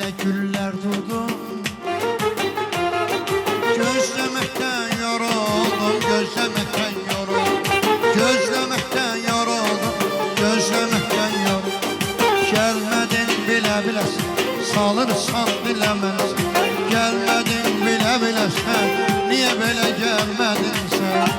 Əlimdə güllər durdu, gözləməkdən yoruldum, gözləməkdən yoruldum, gözləməkdən yoruldum, gözləməkdən yoruldum. Gəlmədin bilə-biləsən, salırsan biləməlisən. Gəlmədin bilə-biləsən, niyə belə gəlmədin sən?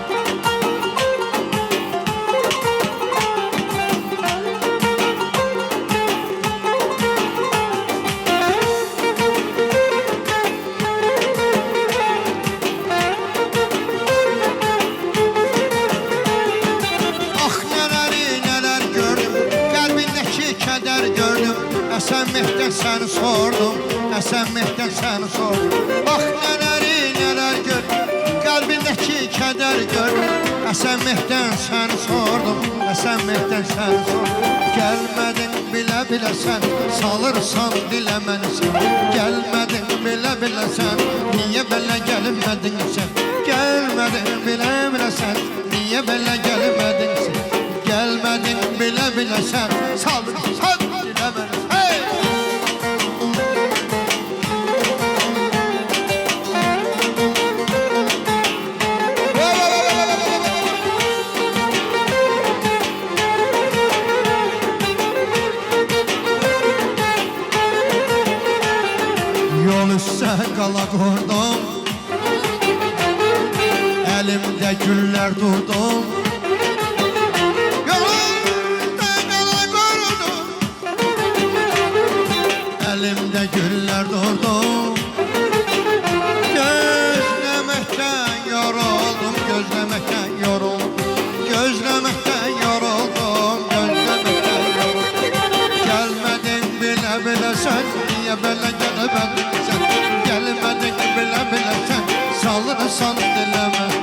Əsəməkdən səni sordum, əsəməkdən səni sordum. Bax nələr gördüm, qəlbindəki kədər gördüm. Əsəməkdən səni sordum, əsəməkdən səni sordum. Gəlmədin bilə-biləsən, salırsan diləməlisən. Gəlmədin bilə-biləsən, niyə belə gəlmədin sən? Gəlmədin bilə-biləsən, niyə belə gəlmədin sən? Gəlmədin bilə-biləsən, salırsan diləməlisən. Yol üstə qala qurdum, əlimdə güllər durdum. Yol üstə qala qurdum, əlimdə güllər durdum. Gözləməkdən yoruldum, gözləməkdən yoruldum, gözləməkdən yoruldum, gözləməkdən yoruldum. Gəlmədin bilə-biləsən, niyə belə gəlmədin sən? Gəlmədin bilə-biləsən, salırsan diləmə.